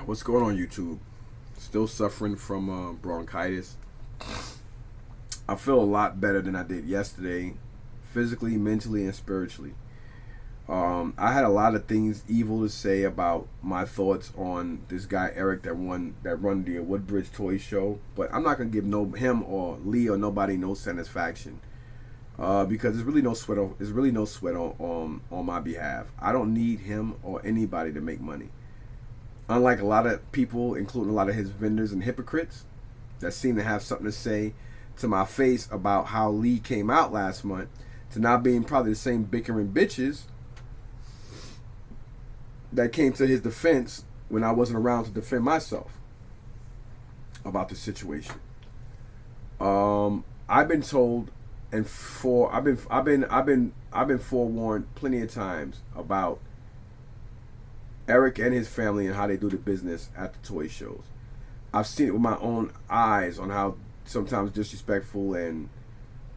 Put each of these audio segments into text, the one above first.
What's going on, YouTube? Still suffering from bronchitis. I feel a lot better than I did yesterday, physically, mentally, and spiritually. I had a lot of things evil to say about my thoughts on this guy Eric that run the Woodbridge toy show, but I'm not gonna give him or Lee or nobody no satisfaction because there's really no sweat on my behalf. I don't need him or anybody to make money. Unlike a lot of people, including a lot of his vendors and hypocrites that seem to have something to say to my face about how Lee came out last month, to now being probably the same bickering bitches that came to his defense when I wasn't around to defend myself about the situation. I've been told, and I've been forewarned plenty of times about Eric and his family and how they do the business at the toy shows. I've seen it with my own eyes on how sometimes disrespectful and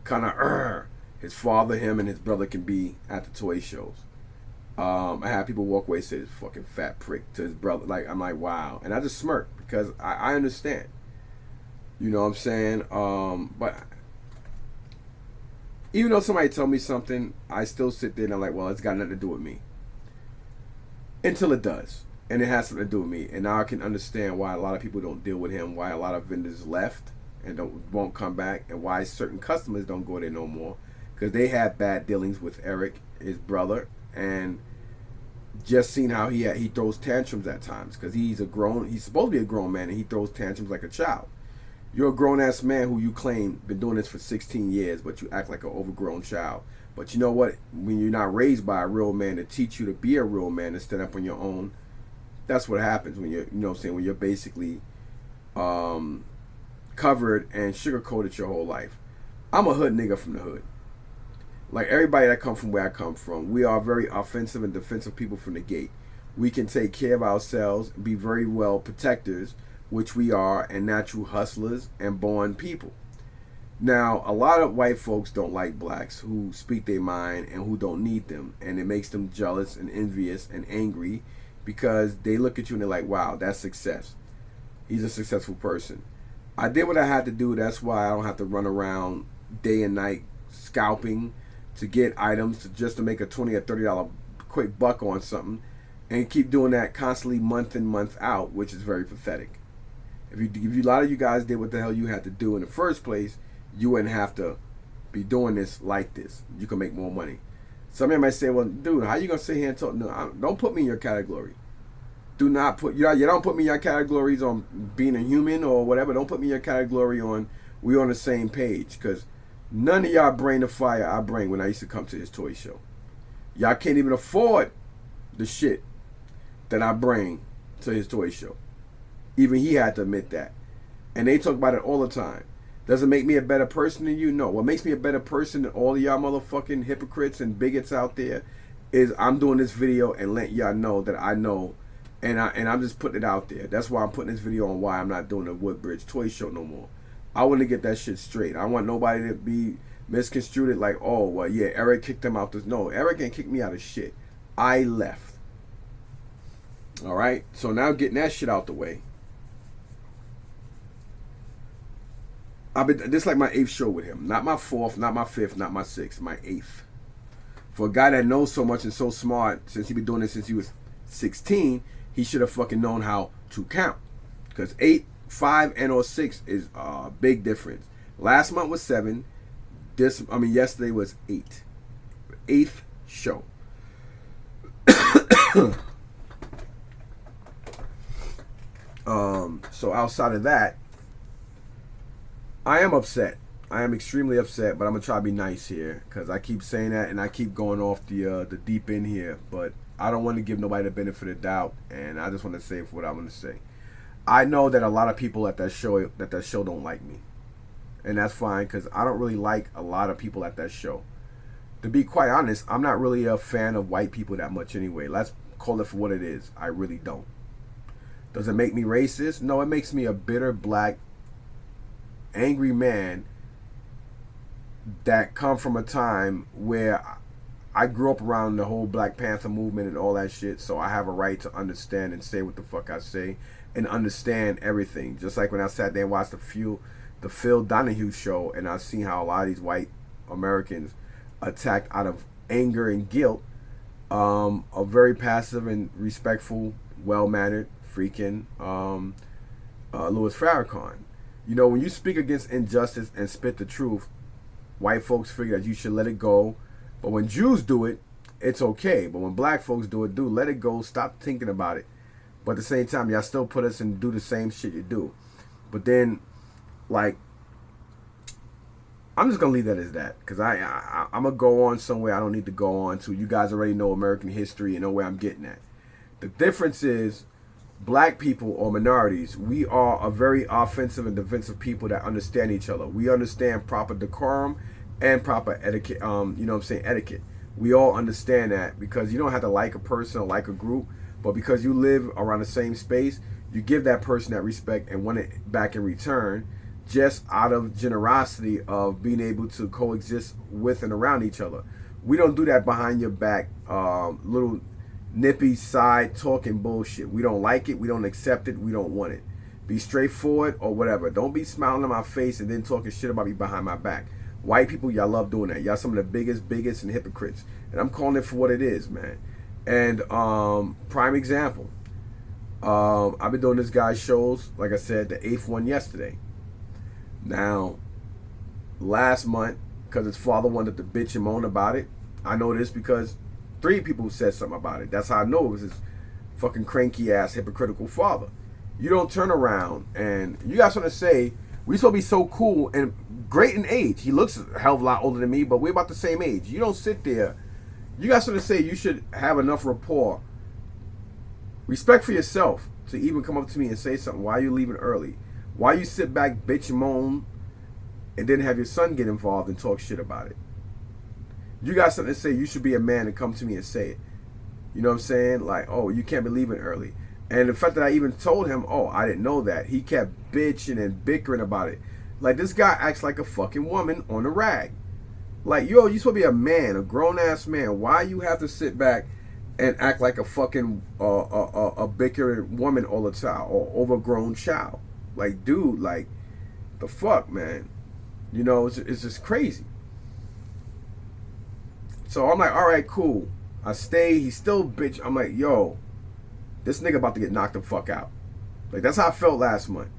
kind of his father, him, and his brother can be at the toy shows. I have people walk away and say, "This fucking fat prick" to his brother. Like, I'm like, wow, and I just smirk because I understand. You know what I'm saying? But even though somebody tell me something, I still sit there and I'm like, well, it's got nothing to do with me. Until it does. And it has something to do with me. And now I can understand why a lot of people don't deal with him, why a lot of vendors left and won't come back, and why certain customers don't go there no more. Because they had bad dealings with Eric, his brother, and just seen how he throws tantrums at times. Because he's supposed to be a grown man, and he throws tantrums like a child. You're a grown-ass man who you claim been doing this for 16 years, but you act like an overgrown child. But you know what? When you're not raised by a real man to teach you to be a real man and stand up on your own, that's what happens when you're, you know what I'm saying, when you're basically covered and sugar-coated your whole life. I'm a hood nigga from the hood. Like everybody that come from where I come from, we are very offensive and defensive people from the gate. We can take care of ourselves, be very well protectors, which we are, and natural hustlers and born people. Now, a lot of white folks don't like blacks who speak their mind and who don't need them. And it makes them jealous and envious and angry because they look at you and they're like, wow, that's success. He's a successful person. I did what I had to do. That's why I don't have to run around day and night scalping to get items just to make a $20 or $30 quick buck on something and keep doing that constantly month in, month out, which is very pathetic. If a lot of you guys did what the hell you had to do in the first place, you wouldn't have to be doing this like this. You can make more money. Some of you might say, well, dude, how you going to sit here and talk? No, don't put me in your category. Do not put, you don't put me in your categories on being a human or whatever. Don't put me in your category on we on the same page. Because none of y'all bring the fire I bring when I used to come to his toy show. Y'all can't even afford the shit that I bring to his toy show. Even he had to admit that. And they talk about it all the time. Does it make me a better person than you? No. What makes me a better person than all of y'all motherfucking hypocrites and bigots out there is I'm doing this video and letting y'all know that I know, and I'm just putting it out there. That's why I'm putting this video on why I'm not doing the Woodbridge toy show no more. I want to get that shit straight. I want nobody to be misconstrued like, oh, well, yeah, Eric kicked him out. No, Eric ain't kicked me out of shit. I left. All right? So now getting that shit out the way. This is like my 8th show with him. Not my 4th, not my 5th, not my 6th, my 8th. For a guy that knows so much and so smart, since he been doing this since he was 16, he should have fucking known how to count. Because 8, 5, and or 6 is a big difference. Last month was 7. Yesterday was 8. 8th show. So outside of that, I am upset. I am extremely upset, but I'm gonna try to be nice here because I keep saying that and I keep going off the deep end here. But I don't want to give nobody the benefit of doubt, and I just want to say what I'm gonna say. I know that a lot of people at that show don't like me, and that's fine because I don't really like a lot of people at that show. To be quite honest, I'm not really a fan of white people that much anyway. Let's call it for what it is. I really don't. Does it make me racist? No, it makes me a bitter black angry man that come from a time where I grew up around the whole Black Panther movement and all that shit, so I have a right to understand and say what the fuck I say and understand everything. Just like when I sat there and watched the Phil Donahue show, and I seen how a lot of these white Americans attacked out of anger and guilt a very passive and respectful, well-mannered freaking Louis Farrakhan. You know, when you speak against injustice and spit the truth, white folks figure that you should let it go. But when Jews do it, it's okay. But when black folks do it, let it go. Stop thinking about it. But at the same time, y'all still put us and do the same shit you do. But then, like, I'm just going to leave that as that. Because I'm going to go on somewhere I don't need to go on to. You guys already know American history and know where I'm getting at. The difference is, black people or minorities, we are a very offensive and defensive people that understand each other. We understand proper decorum and proper etiquette, you know what I'm saying, etiquette. We all understand that because you don't have to like a person or like a group, but because you live around the same space, you give that person that respect and want it back in return, just out of generosity of being able to coexist with and around each other. We don't do that behind your back, little nippy side talking bullshit. We don't like it, we don't accept it, we don't want it. Be straightforward or whatever. Don't be smiling in my face and then talking shit about me behind my back. White people, y'all love doing that. Y'all some of the biggest and hypocrites. And I'm calling it for what it is, man. And prime example. I've been doing this guy's shows, like I said, the 8th one yesterday. Now, last month, because his father wanted to bitch and moan about it, I know this because 3 people said something about it. That's how I know it was his fucking cranky ass hypocritical father. You don't turn around and you got something to say. We supposed to be so cool and great in age. He looks a hell of a lot older than me, but we're about the same age. You don't sit there. You got something to say. You should have enough rapport, respect for yourself to even come up to me and say something. Why are you leaving early? Why you sit back, bitch and moan, and then have your son get involved and talk shit about it? You got something to say, you should be a man and come to me and say it. You know what I'm saying? Like, oh, you can't be leaving early. And the fact that I even told him, oh, I didn't know that. He kept bitching and bickering about it. Like, this guy acts like a fucking woman on a rag. Like, yo, you supposed to be a man, a grown-ass man. Why you have to sit back and act like a fucking a bickering woman all the time or overgrown child? Like, dude, like, the fuck, man? You know, it's just crazy. So I'm like, all right, cool. I stay. He's still bitch. I'm like, yo, this nigga about to get knocked the fuck out. Like, that's how I felt last month.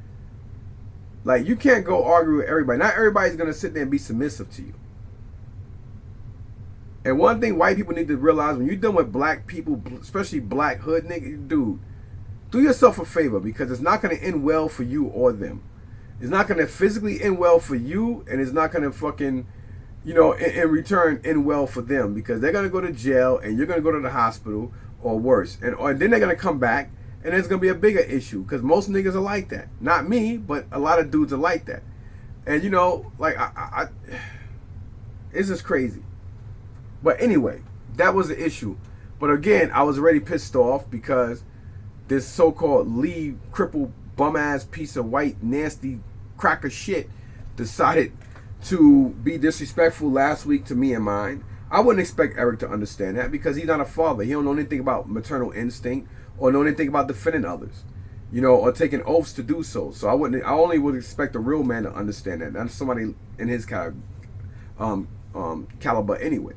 Like, you can't go argue with everybody. Not everybody's going to sit there and be submissive to you. And one thing white people need to realize, when you're dealing with black people, especially black hood niggas, dude, do yourself a favor, because it's not going to end well for you or them. It's not going to physically end well for you, and it's not going to fucking, you know, in return end well for them, because they're going to go to jail and you're going to go to the hospital or worse. And then they're going to come back and it's going to be a bigger issue, because most niggas are like that. Not me, but a lot of dudes are like that. And, you know, like, it's just crazy. But anyway, that was the issue. But again, I was already pissed off because this so-called Lee crippled bum-ass piece of white nasty cracker shit decided to be disrespectful last week to me and mine. I wouldn't expect Eric to understand that, because he's not a father. He don't know anything about maternal instinct or know anything about defending others, you know, or taking oaths to do so. So I only would expect a real man to understand that, not somebody in his kind of caliber anyway.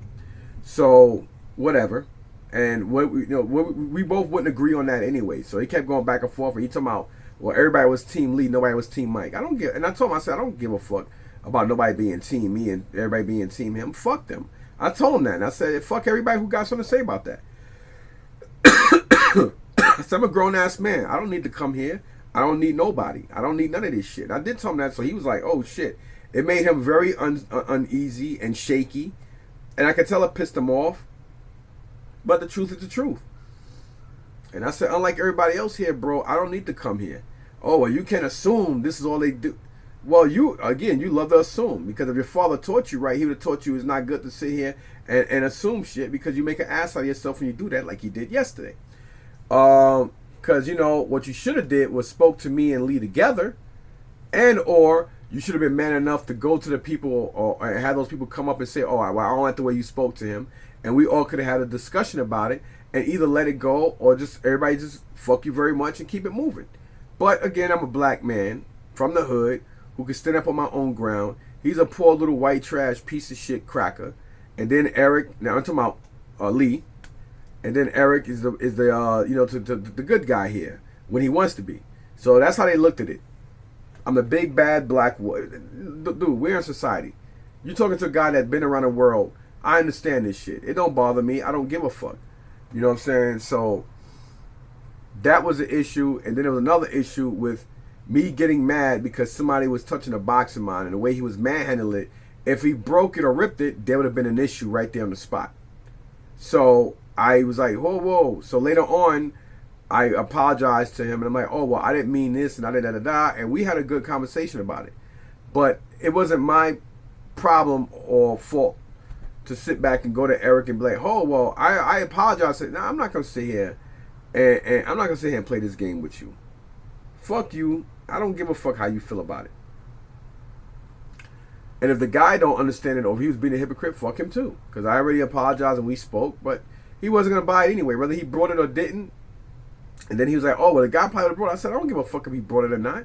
So whatever. And we both wouldn't agree on that anyway. So he kept going back and forth. And he talking about, well, everybody was Team Lee, nobody was Team Mike. And I told him, I said, I don't give a fuck about nobody being Team me and everybody being Team him. Fuck them. I told him that. And I said, fuck everybody who got something to say about that. I said, I'm a grown ass man. I don't need to come here. I don't need nobody. I don't need none of this shit. I did tell him that, so he was like, oh shit. It made him very uneasy and shaky. And I could tell it pissed him off. But the truth is the truth. And I said, unlike everybody else here, bro, I don't need to come here. Oh, well, you can't assume this is all they do. Well, you love to assume. Because if your father taught you right, he would have taught you it's not good to sit here and assume shit, because you make an ass out of yourself when you do that, like he did yesterday. Because, you know, what you should have did was spoke to me and Lee together, and or you should have been man enough to go to the people or have those people come up and say, oh, well, I don't like the way you spoke to him, and we all could have had a discussion about it and either let it go or just everybody just fuck you very much and keep it moving. But again, I'm a black man from the hood who can stand up on my own ground. He's a poor little white trash piece of shit cracker. And then Eric, now I'm talking about Lee, and then Eric is the the good guy here when he wants to be. So that's how they looked at it. I'm the big bad black dude. We're in society. You talking to a guy that's been around the world. I understand this shit. It don't bother me. I don't give a fuck. You know what I'm saying? So that was the issue, and then there was another issue with me getting mad because somebody was touching a box of mine, and the way he was manhandling it. If he broke it or ripped it, there would have been an issue right there on the spot. So I was like, whoa, whoa. So later on, I apologized to him, and I'm like, oh, well, I didn't mean this, and I did da. And we had a good conversation about it. But it wasn't my problem or fault to sit back and go to Eric and be like, oh, well, I apologize. No, I'm not going to sit here, and I'm not going to sit here and play this game with you. Fuck you. I don't give a fuck how you feel about it. And if the guy don't understand it or if he was being a hypocrite, fuck him too. Because I already apologized and we spoke, but he wasn't going to buy it anyway, whether he brought it or didn't. And then he was like, oh, well, the guy probably would have brought it. I said, I don't give a fuck if he brought it or not.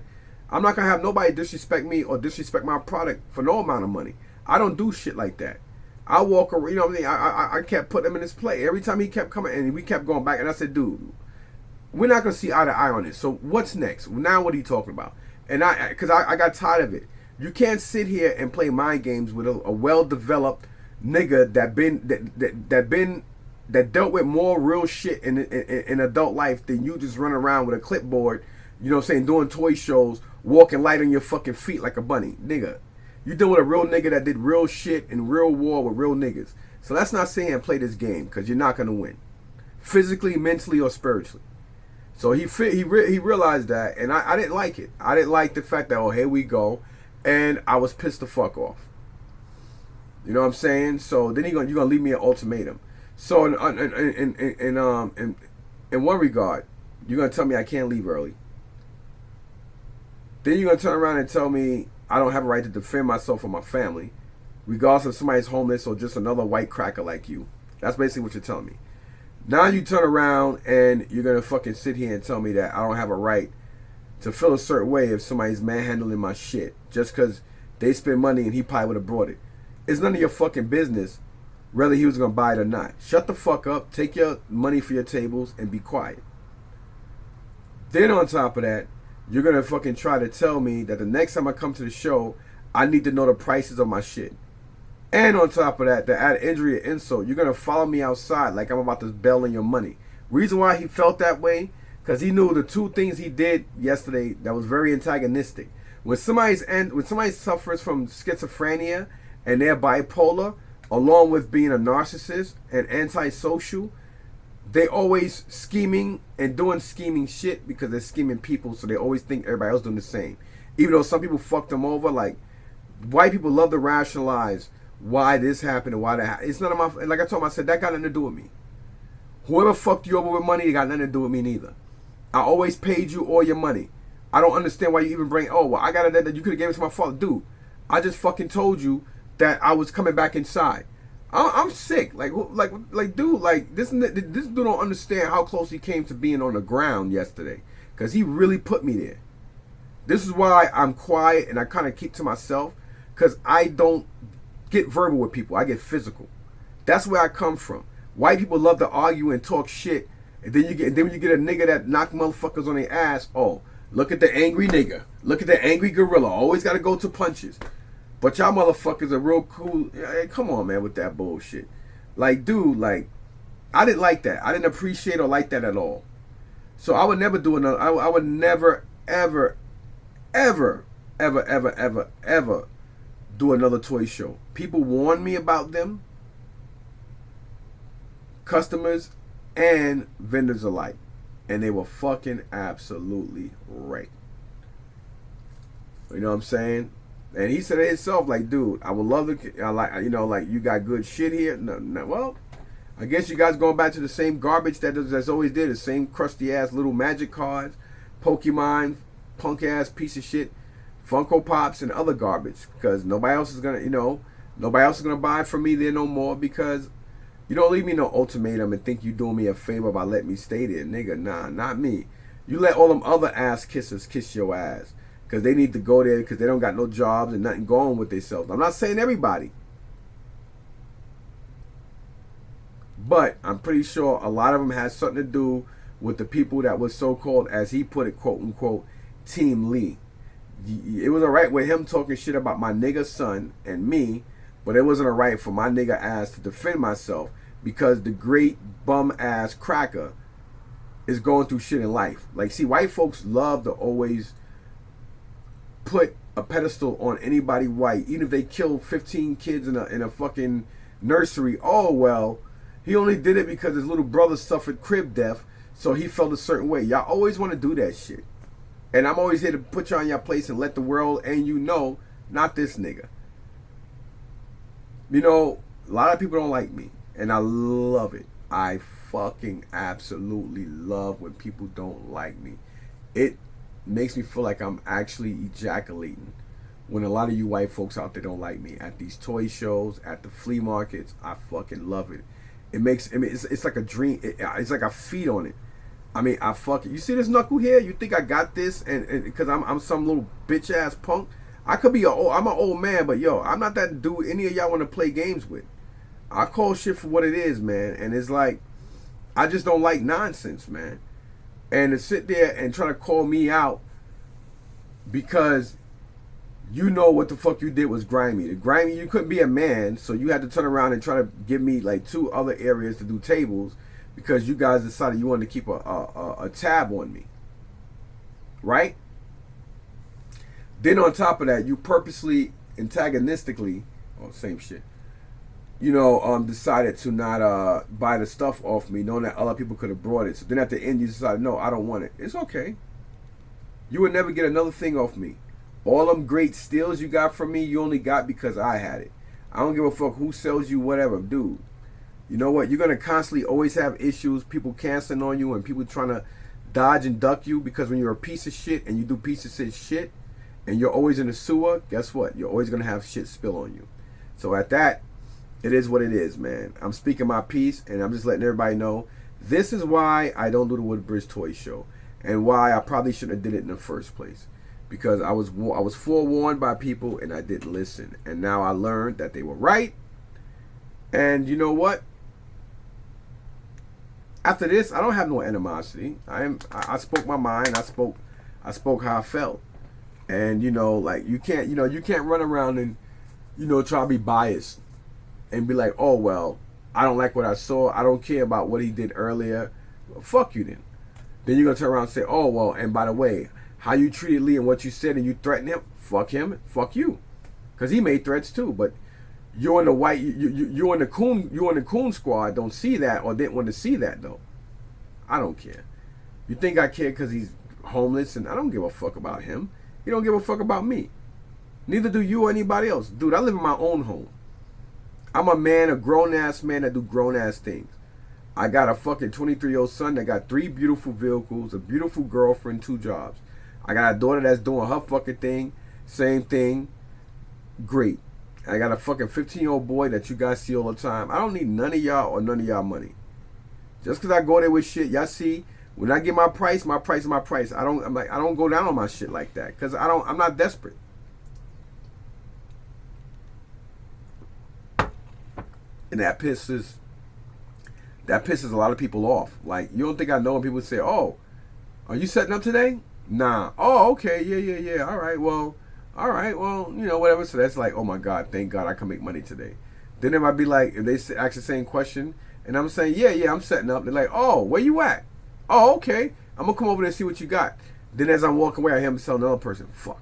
I'm not going to have nobody disrespect me or disrespect my product for no amount of money. I don't do shit like that. I walk around, you know what I mean? I kept putting him in his play. Every time he kept coming and we kept going back, and I said, dude, we're not going to see eye to eye on this. So what's next? Now what are you talking about? And because I got tired of it. You can't sit here and play mind games with a well-developed nigga that dealt with more real shit in adult life than you just run around with a clipboard, you know what I'm saying, doing toy shows, walking light on your fucking feet like a bunny. Nigga, you deal with a real nigga that did real shit in real war with real niggas. So let's not sit here and play this game because you're not going to win. Physically, mentally, or spiritually. So he realized that, and I didn't like it. I didn't like the fact that, oh, here we go. And I was pissed the fuck off. You know what I'm saying? So then you're gonna leave me an ultimatum. So in one regard, you're gonna tell me I can't leave early. Then you're gonna turn around and tell me I don't have a right to defend myself or my family, regardless if somebody's homeless or just another white cracker like you. That's basically what you're telling me. Now you turn around and you're gonna fucking sit here and tell me that I don't have a right to feel a certain way if somebody's manhandling my shit just because they spend money and he probably would have brought it. It's none of your fucking business whether he was going to buy it or not. Shut the fuck up, take your money for your tables, and be quiet. Then on top of that, you're going to fucking try to tell me that the next time I come to the show, I need to know the prices of my shit. And on top of that, to add injury or insult, you're going to follow me outside like I'm about to bail on your money. Reason why he felt that way, because he knew the two things he did yesterday that was very antagonistic. When somebody suffers from schizophrenia and they're bipolar, along with being a narcissist and antisocial, they always scheming and doing scheming shit because they're scheming people, so they always think everybody else doing the same. Even though some people fuck them over, like white people love to rationalize why this happened and why that happened. It's none of my, like I told him, I said, that got nothing to do with me. Whoever fucked you over with money, it got nothing to do with me neither. I always paid you all your money. I don't understand why you even bring, oh, well, I got it that you could have gave it to my father. Dude, I just fucking told you that I was coming back inside. I'm sick. Like, dude, like, this dude don't understand how close he came to being on the ground yesterday. Because he really put me there. This is why I'm quiet and I kind of keep to myself. Because I don't get verbal with people. I get physical. That's where I come from. White people love to argue and talk shit. And then when you get a nigga that knock motherfuckers on their ass, oh, look at the angry nigga. Look at the angry gorilla. Always got to go to punches. But y'all motherfuckers are real cool. Hey, come on, man, with that bullshit. Like, dude, like, I didn't like that. I didn't appreciate or like that at all. So I would never do another. I would never, ever, ever, ever, ever, ever, ever do another toy show. People warned me about them. Customers and vendors alike, and they were fucking absolutely right. You know what I'm saying? And he said it himself, like, dude, I would love to, like, you know, like, you got good shit here. No, well, I guess you guys going back to the same garbage that's always did, the same crusty ass little magic cards, Pokemon, punk ass piece of shit, Funko Pops, and other garbage, because nobody else is gonna, nobody else is gonna buy from me there no more because. You don't leave me no ultimatum and think you doing me a favor by letting me stay there, nigga. Nah, not me. You let all them other ass kissers kiss your ass. Because they need to go there because they don't got no jobs and nothing going with themselves. I'm not saying everybody. But I'm pretty sure a lot of them had something to do with the people that was so-called, as he put it, quote-unquote, Team Lee. It was alright with him talking shit about my nigga son and me, but it wasn't alright for my nigga ass to defend myself because the great bum-ass cracker is going through shit in life. Like, see, white folks love to always put a pedestal on anybody white, even if they kill 15 kids in a fucking nursery. Oh, well, he only did it because his little brother suffered crib death, so he felt a certain way. Y'all always want to do that shit. And I'm always here to put you on your place and let the world and you know, not this nigga. You know, a lot of people don't like me, and I love it. I fucking absolutely love when people don't like me. It makes me feel like I'm actually ejaculating when a lot of you white folks out there don't like me. At these toy shows, at the flea markets, I fucking love it. It's like a dream. It's like I feed on it. I mean, I fucking, you see this knuckle here? You think I got this? And because I'm some little bitch ass punk. I could be I'm an old man, but yo, I'm not that dude any of y'all want to play games with. I call shit for what it is, man. And it's like, I just don't like nonsense, man. And to sit there and try to call me out because you know what the fuck you did was grimy. The grimy, you couldn't be a man, so you had to turn around and try to give me like 2 other areas to do tables because you guys decided you wanted to keep a tab on me. Right? Then on top of that, you purposely, antagonistically, same shit, you know, decided to not buy the stuff off me, knowing that other people could have brought it. So then at the end, you decided, no, I don't want it. It's okay. You would never get another thing off me. All them great steals you got from me, you only got because I had it. I don't give a fuck who sells you whatever, dude. You know what? You're going to constantly always have issues, people canceling on you and people trying to dodge and duck you because when you're a piece of shit and you do piece of shit and you're always in the sewer, guess what? You're always going to have shit spill on you. So at that, it is what it is, man. I'm speaking my piece and I'm just letting everybody know this is why I don't do the Woodbridge Toy Show and why I probably shouldn't have did it in the first place. Because I was forewarned by people and I didn't listen. And now I learned that they were right. And you know what? After this, I don't have no animosity. I spoke my mind. I spoke how I felt. And you know, like you can't run around and try to be biased and be like, oh well, I don't like what I saw. I don't care about what he did earlier. Well, fuck you then. Then you're gonna turn around and say, oh well, and by the way, how you treated Lee and what you said and you threatened him, fuck you, because he made threats too. But you're in the white, you're in the coon squad. Don't see that or didn't want to see that though. I don't care. You think I care because he's homeless and I don't give a fuck about him. He don't give a fuck about me. Neither do you or anybody else, dude. I live in my own home. I'm a man, a grown ass man that do grown ass things. I got a fucking 23-year-old son that got 3 beautiful vehicles, a beautiful girlfriend, 2 jobs. I got a daughter that's doing her fucking thing. Same thing. Great. I got a fucking 15-year-old boy that you guys see all the time. I don't need none of y'all or none of y'all money. Just because I go there with shit, y'all see, when I get my price is my price. I don't go down on my shit like that. Because I'm not desperate. And that pisses a lot of people off. Like, you don't think I know when people say, oh, are you setting up today? Nah. Oh, okay. Yeah. All right. Well, whatever. So that's like, oh my God, thank God I can make money today. Then it might be like, if they ask the same question, and I'm saying, yeah, I'm setting up. They're like, oh, where you at? Oh, okay. I'm going to come over there and see what you got. Then as I'm walking away, I hear him tell another person, fuck.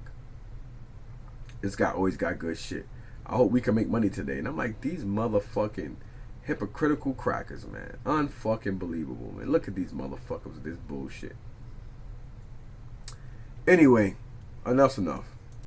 This guy always got good shit. I hope we can make money today. And I'm like, these motherfucking hypocritical crackers, man. Unfucking believable, man. Look at these motherfuckers with this bullshit. Anyway, enough's enough.